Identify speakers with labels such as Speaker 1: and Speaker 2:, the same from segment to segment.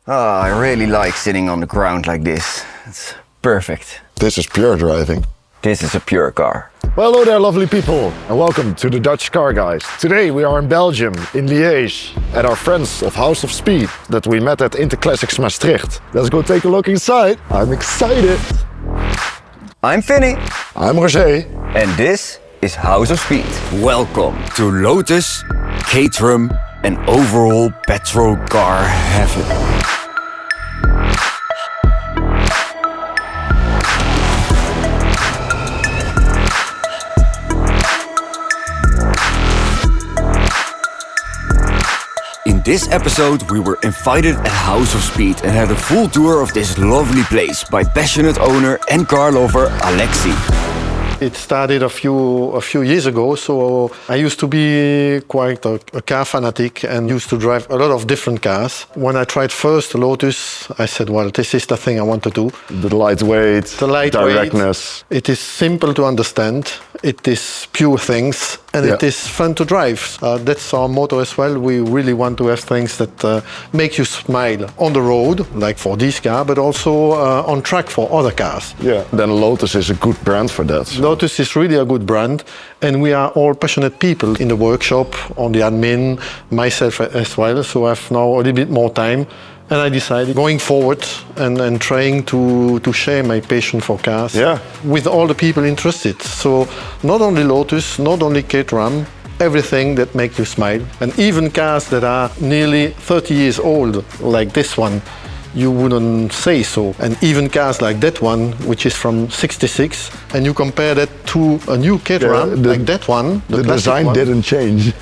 Speaker 1: Oh, I really like sitting on the ground like this. It's perfect.
Speaker 2: This is pure driving.
Speaker 1: This is a pure car.
Speaker 2: Well, hello there, lovely people, and welcome to the Dutch Car Guys. Today we are in Belgium, in Liège, at our friends of House of Speed that we met at Interclassics Maastricht. Let's go take a look inside. I'm excited.
Speaker 1: I'm Vinny.
Speaker 2: I'm Roger.
Speaker 1: And this is House of Speed. Welcome to Lotus, Caterham, and overall petrol car heaven. In this episode, we were invited at House of Speed and had a full tour of this lovely place by passionate owner and car lover Alexi.
Speaker 3: It started a few years ago, so I used to be quite a car fanatic and used to drive a lot of different cars. When I tried first the Lotus, I said, well, this is the thing I want to do.
Speaker 2: The lightweight, directness.
Speaker 3: It is simple to understand, it is pure things, and it is fun to drive. That's our motto as well. We really want to have things that make you smile on the road, like for this car, but also on track for other cars.
Speaker 2: Yeah, then Lotus is a good brand for that.
Speaker 3: Lotus is really a good brand, and we are all passionate people in the workshop, on the admin, myself as well, so I have now a little bit more time, and I decided going forward and trying to share my passion for cars with all the people interested. So not only Lotus, not only Caterham, everything that makes you smile, and even cars that are nearly 30 years old, like this one, you wouldn't say so. And even cars like that one, which is from '66, and you compare that to a new Caterham, like that one.
Speaker 2: The design didn't change.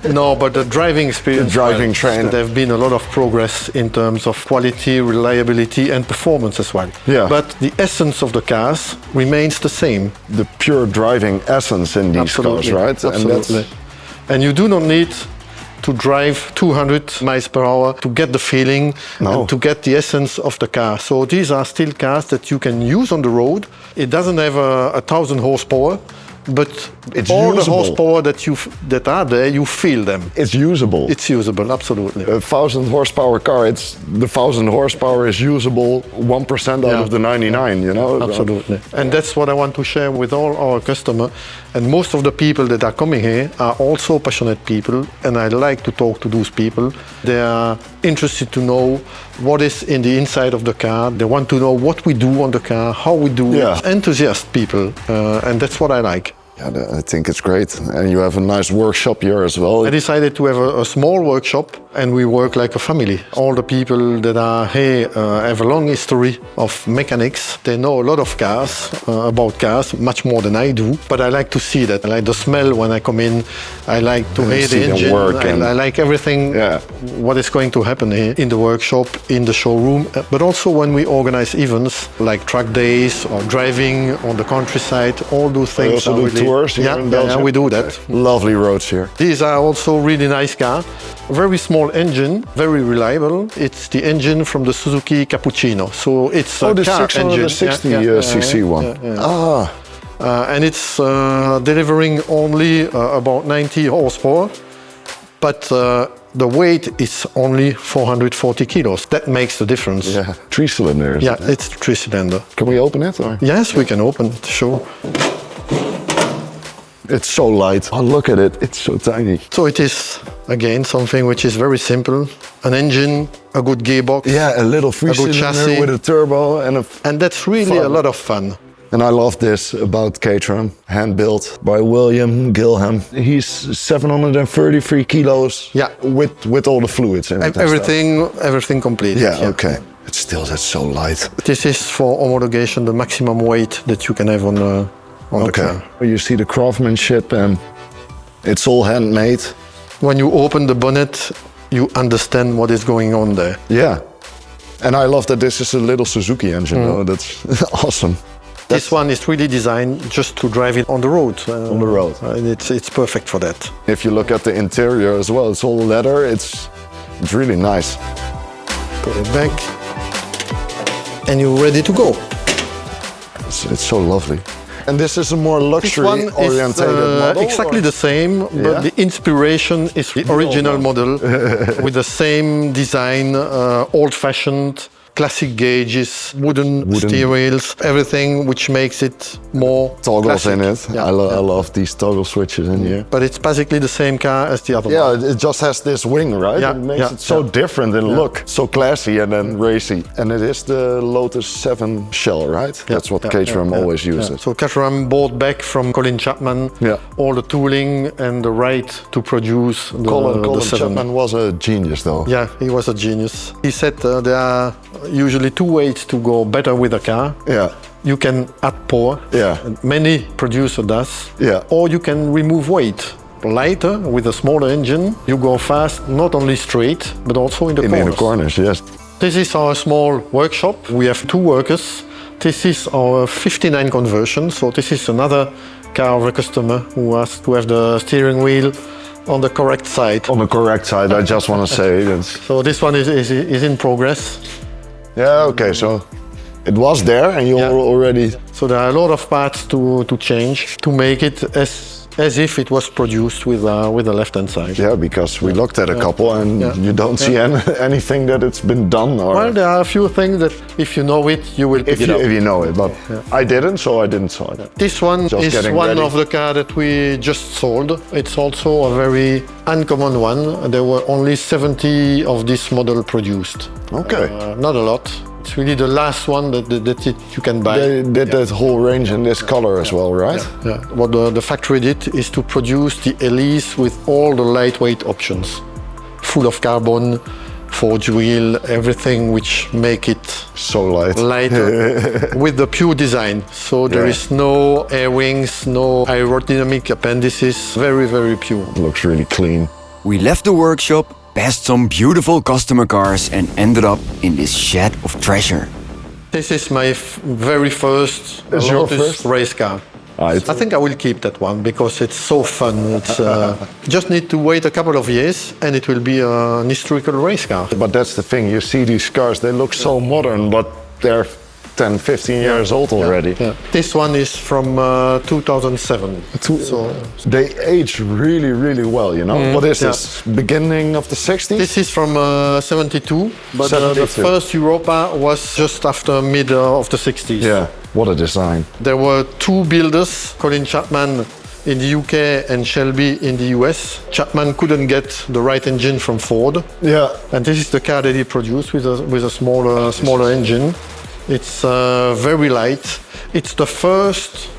Speaker 3: No, but the driving experience.
Speaker 2: The driving train.
Speaker 3: There have been a lot of progress in terms of quality, reliability, and performance as well.
Speaker 2: Yeah.
Speaker 3: But the essence of the cars remains the same.
Speaker 2: The pure driving essence in these cars, right?
Speaker 3: Absolutely. And you do not need to drive 200 miles per hour to get the feeling and to get the essence of the car. So these are still cars that you can use on the road. It doesn't have 1,000 horsepower, but
Speaker 2: it's
Speaker 3: all
Speaker 2: usable.
Speaker 3: the horsepower that are there, you feel them.
Speaker 2: It's usable.
Speaker 3: It's usable, absolutely.
Speaker 2: A 1,000 horsepower car, the 1,000 horsepower is usable 1% out of the 99, you know?
Speaker 3: Absolutely. And that's what I want to share with all our customers. And most of the people that are coming here are also passionate people, and I like to talk to those people. They are interested to know what is in the inside of the car. They want to know what we do on the car, how we do it. Enthusiast people, and that's what I like.
Speaker 2: Yeah, I think it's great. And you have a nice workshop here as well.
Speaker 3: I decided to have a small workshop, and we work like a family. All the people that are here have a long history of mechanics. They know a lot of cars, about cars, much more than I do. But I like to see that. I like the smell when I come in. I like to hear the engine. I like everything, what is going to happen here in the workshop, in the showroom. But also when we organize events like track days or driving on the countryside, all those things are really...
Speaker 2: Tours here in Belgium.
Speaker 3: Yeah, we do that.
Speaker 2: Lovely roads here.
Speaker 3: These are also really nice car. Very small engine, very reliable. It's the engine from the Suzuki Cappuccino. So it's a
Speaker 2: the
Speaker 3: car
Speaker 2: 660 cc one.
Speaker 3: And it's delivering only about 90 horsepower, but the weight is only 440 kilos. That makes the difference.
Speaker 2: Yeah, 3 cylinders.
Speaker 3: Yeah, it's 3 cylinder.
Speaker 2: Can we open it? Or?
Speaker 3: Yes, we can open it, sure.
Speaker 2: It's so light. Oh, look at it. It's so tiny.
Speaker 3: So it is, again, something which is very simple. An engine, a good gearbox.
Speaker 2: Yeah, a little 3-cylinder
Speaker 3: chassis
Speaker 2: with a turbo
Speaker 3: and that's really a lot of fun.
Speaker 2: And I love this about Caterham, hand-built by William Gilham. He's 733 kilos with all the fluids in it.
Speaker 3: Everything complete.
Speaker 2: Yeah, okay. It's still, that's so light.
Speaker 3: This is for homologation, the maximum weight that you can have on the car.
Speaker 2: You see the craftsmanship and it's all handmade.
Speaker 3: When you open the bonnet, you understand what is going on there.
Speaker 2: Yeah. And I love that this is a little Suzuki engine, though. That's awesome.
Speaker 3: This one is really designed just to drive it on the road.
Speaker 2: On the road.
Speaker 3: It's perfect for that.
Speaker 2: If you look at the interior as well, it's all leather. It's really nice.
Speaker 3: Put it back. And you're ready to go.
Speaker 2: It's so lovely. And this is a more
Speaker 3: This one is
Speaker 2: luxury-orientated model?
Speaker 3: exactly the same, but
Speaker 2: Yeah?
Speaker 3: the inspiration is the original model with the same design, old-fashioned, classic gauges, wooden steer wheels, everything which makes it more
Speaker 2: Toggles
Speaker 3: classic.
Speaker 2: in it.
Speaker 3: Yeah,
Speaker 2: I love these toggle switches in here.
Speaker 3: But it's basically the same car as the other one.
Speaker 2: Yeah, it just has this wing, right?
Speaker 3: Yeah,
Speaker 2: It makes
Speaker 3: yeah,
Speaker 2: it so
Speaker 3: yeah.
Speaker 2: different in look, so classy and then racy. And it is the Lotus 7 shell, right? That's what Caterham always uses.
Speaker 3: So Caterham bought back from Colin Chapman all the tooling and the right to produce the,
Speaker 2: Colin
Speaker 3: 7.
Speaker 2: Chapman was a genius, though.
Speaker 3: Yeah, he was a genius. He said there are usually two ways to go better with a car.
Speaker 2: Yeah.
Speaker 3: You can add power,
Speaker 2: Yeah.
Speaker 3: and many producer does,
Speaker 2: Yeah.
Speaker 3: or you can remove weight. Lighter, with a smaller engine, you go fast, not only straight, but also in the
Speaker 2: In
Speaker 3: corners.
Speaker 2: the corners, yes.
Speaker 3: This is our small workshop. We have 2 workers. This is our 59 conversion, so this is another car of a customer who has to have the steering wheel on the correct side.
Speaker 2: On the correct side, I just want to say that's...
Speaker 3: So this one is in progress.
Speaker 2: Yeah, okay, so it was there and you already...
Speaker 3: So there are a lot of parts to change to make it as if it was produced with the left-hand side.
Speaker 2: Yeah, because we looked at a couple and you don't see anything that it's been done. Or
Speaker 3: Well, there are a few things that if you know it, you will pick
Speaker 2: if
Speaker 3: it up.
Speaker 2: you know it, but I didn't, so I didn't saw it.
Speaker 3: This one
Speaker 2: Just
Speaker 3: is
Speaker 2: getting
Speaker 3: one
Speaker 2: ready.
Speaker 3: of the cars that we just sold. It's also a very uncommon one. There were only 70 of this model produced.
Speaker 2: Okay.
Speaker 3: Not a lot. It's really the last one that you can buy.
Speaker 2: They did that whole range in this color as well, right?
Speaker 3: Yeah. What the factory did is to produce the Elise with all the lightweight options, full of carbon, forged wheel, everything which make it
Speaker 2: So light.
Speaker 3: lighter with the pure design. So there is no air wings, no aerodynamic appendices, very, very pure.
Speaker 2: Looks really clean.
Speaker 1: We left the workshop, passed some beautiful customer cars and ended up in this shed of treasure.
Speaker 3: This is my very first
Speaker 2: Is your
Speaker 3: Lotus
Speaker 2: first?
Speaker 3: race car.
Speaker 2: I
Speaker 3: think I will keep that one because it's so fun. It's just need to wait a couple of years and it will be an historical race car.
Speaker 2: But that's the thing, you see these cars, they look so modern, but they're 10, 15 years old already.
Speaker 3: Yeah. This one is from 2007. So
Speaker 2: They age really, really well, you know? What is this? Beginning of the 60s?
Speaker 3: this is from 72, but the
Speaker 2: 72.
Speaker 3: first Europa was just after mid of the 60s.
Speaker 2: Yeah, what a design.
Speaker 3: There were 2 builders, Colin Chapman in the UK and Shelby in the US. Chapman couldn't get the right engine from Ford.
Speaker 2: Yeah.
Speaker 3: And this is the car that he produced with a smaller engine. It's very light. It's the first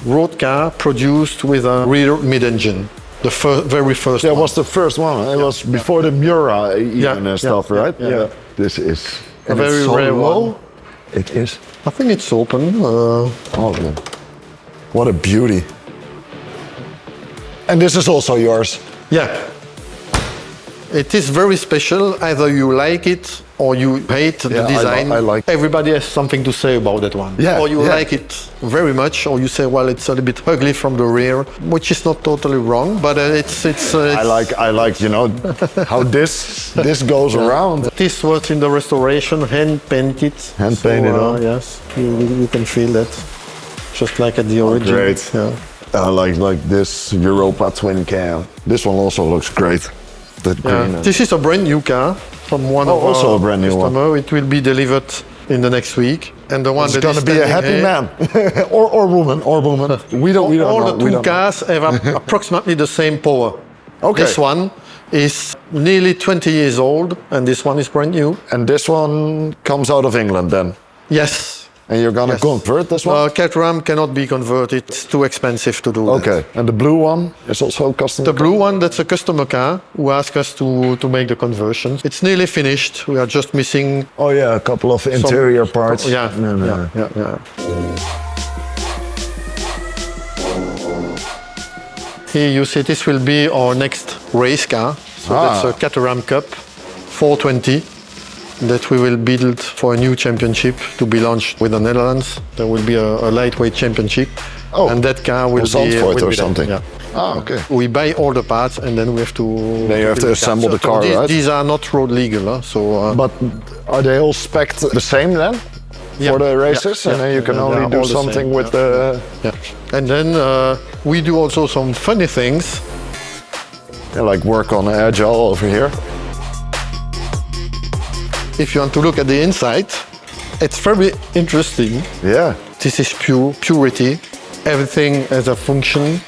Speaker 3: road car produced with a rear mid-engine. The very first
Speaker 2: That
Speaker 3: one.
Speaker 2: was the first one. It was before the Mura even and stuff, right?
Speaker 3: yeah.
Speaker 2: This is
Speaker 3: A very
Speaker 2: it's so
Speaker 3: rare
Speaker 2: low.
Speaker 3: one.
Speaker 2: It is.
Speaker 3: I think it's open.
Speaker 2: Oh, man. What a beauty. And this is also yours.
Speaker 3: Yeah. It is very special. Either you like it or you hate the
Speaker 2: Yeah,
Speaker 3: design.
Speaker 2: I like-
Speaker 3: Everybody has something to say about that one.
Speaker 2: Yeah,
Speaker 3: Or you
Speaker 2: yeah.
Speaker 3: like it very much, or you say, well, it's a little bit ugly from the rear, which is not totally wrong, but it's
Speaker 2: I like, you know, how this goes around.
Speaker 3: This was in the restoration, hand painted.
Speaker 2: Hand painted, huh?
Speaker 3: Yes, you can feel that. Just like at the origin.
Speaker 2: great.
Speaker 3: Yeah.
Speaker 2: Like this Europa twin cam. This one also looks great. That green.
Speaker 3: Yeah. This is a brand new car from one of
Speaker 2: also
Speaker 3: our
Speaker 2: a brand new one.
Speaker 3: customer. It will be delivered in the next week. And the one
Speaker 2: It's
Speaker 3: that
Speaker 2: gonna
Speaker 3: is
Speaker 2: be a
Speaker 3: standing
Speaker 2: happy
Speaker 3: here,
Speaker 2: man, or woman. We don't
Speaker 3: all
Speaker 2: know.
Speaker 3: the
Speaker 2: We
Speaker 3: two
Speaker 2: don't know.
Speaker 3: cars have approximately the same power.
Speaker 2: Okay.
Speaker 3: This one is nearly 20 years old, and this one is brand new.
Speaker 2: And this one comes out of England then,
Speaker 3: Yes.
Speaker 2: and you're gonna
Speaker 3: Yes.
Speaker 2: convert this one.
Speaker 3: Caterham cannot be converted. It's too expensive to do that.
Speaker 2: Okay. And the blue one is also custom.
Speaker 3: The blue one, that's a customer car who asked us to make the conversion. It's nearly finished. We are just missing.
Speaker 2: Oh yeah, a couple of interior parts.
Speaker 3: Yeah,
Speaker 2: No.
Speaker 3: yeah. Here you see this will be our next race car. So that's a Caterham Cup 420 that we will build for a new championship to be launched with the Netherlands. There will be a lightweight championship.
Speaker 2: Oh,
Speaker 3: and that car will
Speaker 2: in Zandvoort
Speaker 3: will
Speaker 2: or
Speaker 3: be there.
Speaker 2: something.
Speaker 3: Yeah.
Speaker 2: Ah, okay.
Speaker 3: We buy all the parts and then we have to.
Speaker 2: Then you have to
Speaker 3: build
Speaker 2: assemble the car,
Speaker 3: these,
Speaker 2: right?
Speaker 3: These are not road legal, huh? So.
Speaker 2: But are they all spec'd the same then? for the races, and then you can only do something with the...
Speaker 3: Yeah. And then we do also some funny things.
Speaker 2: like work on agile over here.
Speaker 3: If you want to look at the inside, it's very interesting.
Speaker 2: Yeah.
Speaker 3: This is purity. Everything has a function.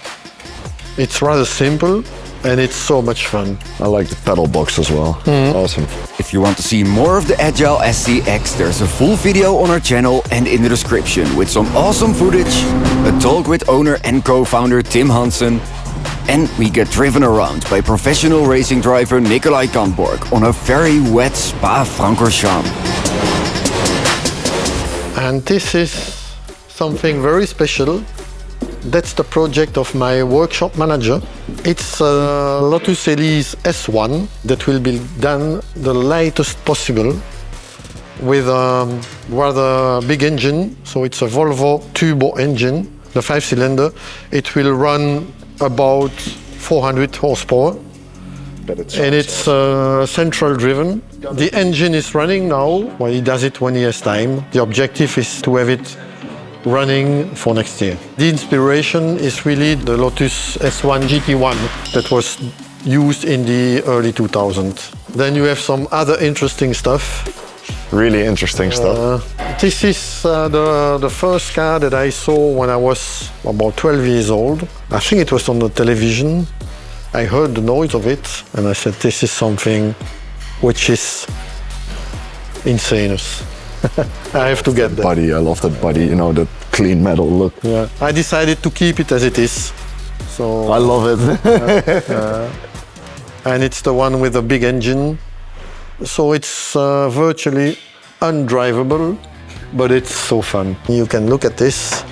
Speaker 3: It's rather simple and it's so much fun.
Speaker 2: I like the pedal box as well. Awesome.
Speaker 1: If you want to see more of the Agile SCX, there's a full video on our channel and in the description with some awesome footage, a talk with owner and co-founder Tim Hansen, and we get driven around by professional racing driver Nicolai Kantborg on a very wet Spa-Francorchamps.
Speaker 3: And this is something very special. That's the project of my workshop manager. It's a Lotus Elise S1 that will be done the lightest possible with a rather big engine. So it's a Volvo turbo engine, the 5-cylinder. It will run about 400 horsepower. And it's central driven. The engine is running now. Well, he does it when he has time. The objective is to have it running for next year. The inspiration is really the Lotus S1 GT1 that was used in the early 2000s. Then you have some other interesting stuff.
Speaker 2: Really interesting stuff.
Speaker 3: This is the first car that I saw when I was about 12 years old. I think it was on the television. I heard the noise of it and I said, this is something which is insane. I have to get that.
Speaker 2: Body, I love that body, you know, that clean metal look.
Speaker 3: Yeah. I decided to keep it as it is. So
Speaker 2: I love it.
Speaker 3: and it's the one with a big engine. So it's virtually undrivable, but it's so fun. You can look at this.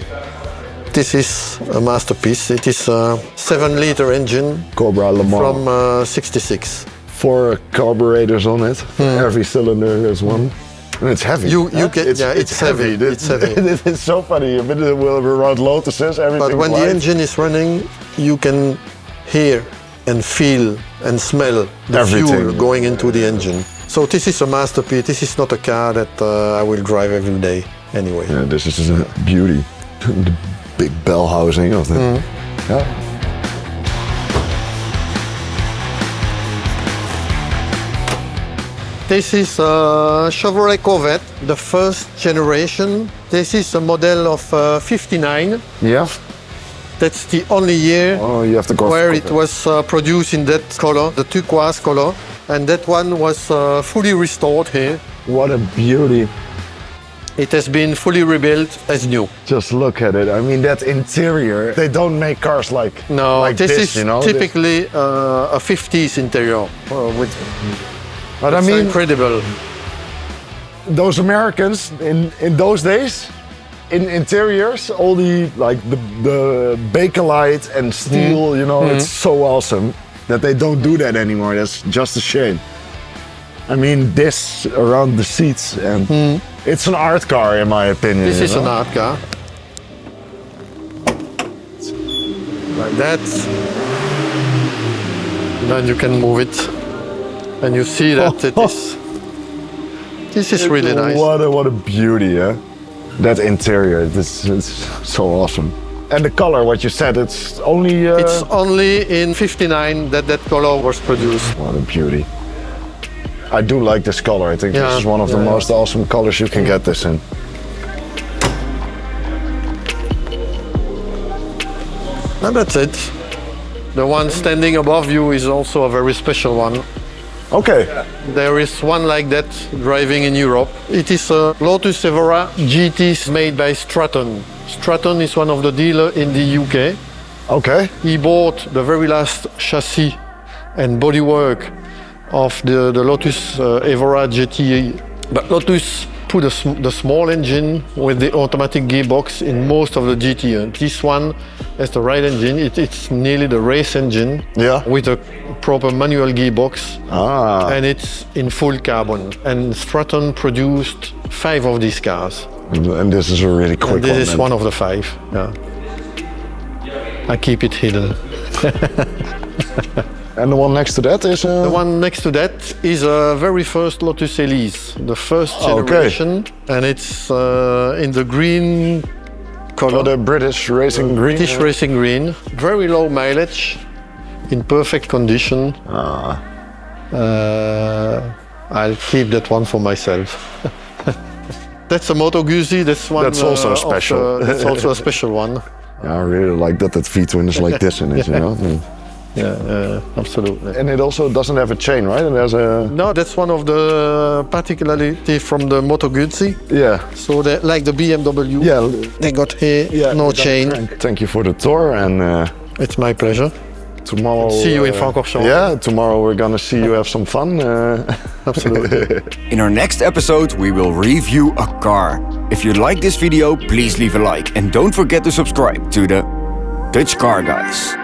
Speaker 3: This is a masterpiece. It is a 7-liter engine
Speaker 2: Cobra Le Mans.
Speaker 3: from 66.
Speaker 2: 4 carburetors on it. Every cylinder has one. And it's heavy.
Speaker 3: You get, it's heavy. It's heavy.
Speaker 2: It's so funny. We'll ride Lotuses, everything.
Speaker 3: But when the engine is running, you can hear and feel and smell the fuel going into the engine. So this is a masterpiece. This is not a car that I will drive every day anyway.
Speaker 2: Yeah, this is a beauty. The big bell housing of it. Yeah.
Speaker 3: This is a Chevrolet Corvette, the first generation. This is a model of 59.
Speaker 2: Yeah.
Speaker 3: That's the only year
Speaker 2: you have to go
Speaker 3: where it was produced in that color, the turquoise color. And that one was fully restored here.
Speaker 2: What a beauty.
Speaker 3: It has been fully rebuilt as new.
Speaker 2: Just look at it. I mean, that interior, they don't make cars like
Speaker 3: this
Speaker 2: this,
Speaker 3: is
Speaker 2: you know?
Speaker 3: typically a 50s interior.
Speaker 2: But I mean,
Speaker 3: incredible.
Speaker 2: Those Americans in those days, in interiors, all the the Bakelite and steel, you know, it's so awesome that they don't do that anymore. That's just a shame. I mean, this around the seats, and it's an art car in my opinion.
Speaker 3: This is an art car. Like that. Then you can move it. And you see that this is really nice.
Speaker 2: What a beauty, yeah? That interior, this is so awesome. And the color, what you said, it's only...
Speaker 3: It's only in 59 that color was produced.
Speaker 2: What a beauty. I do like this color. I think this is one of the most awesome colors you can get this in.
Speaker 3: And that's it. The one standing above you is also a very special one.
Speaker 2: Okay.
Speaker 3: There is one like that driving in Europe. It is a Lotus Evora GT made by Stratton. Stratton is one of the dealers in the UK.
Speaker 2: Okay.
Speaker 3: He bought the very last chassis and bodywork of the Lotus Evora GT. But Lotus put the small engine with the automatic gearbox in most of the GT. This one has the right engine. It's nearly the race engine with a proper manual gearbox. And it's in full carbon. And Stratton produced 5 of these cars.
Speaker 2: And this is a really quick one.
Speaker 3: This is one of the 5. Yeah. I keep it hidden.
Speaker 2: And the one next to that is
Speaker 3: The one next to that is a very first Lotus Elise, the first generation, and it's in the green color.
Speaker 2: the British Racing Green.
Speaker 3: British Racing Green, very low mileage, in perfect condition. I'll keep that one for myself. That's a Moto Guzzi. That's one.
Speaker 2: That's also special.
Speaker 3: That's also a special one.
Speaker 2: Yeah, I really like that V-twin is like this in it, you know.
Speaker 3: Yeah, absolutely.
Speaker 2: And it also doesn't have a chain, right? And there's a
Speaker 3: No, that's one of the particularity from the Moto Guzzi. So they, like the BMW.
Speaker 2: Yeah.
Speaker 3: They got here no chain.
Speaker 2: Thank you for the tour, and
Speaker 3: It's my pleasure.
Speaker 2: tomorrow.
Speaker 3: See you in Francorchamps.
Speaker 2: Yeah, tomorrow we're gonna see you have some fun.
Speaker 3: Absolutely.
Speaker 1: In our next episode, we will review a car. If you like this video, please leave a like and don't forget to subscribe to the Dutch Car Guys.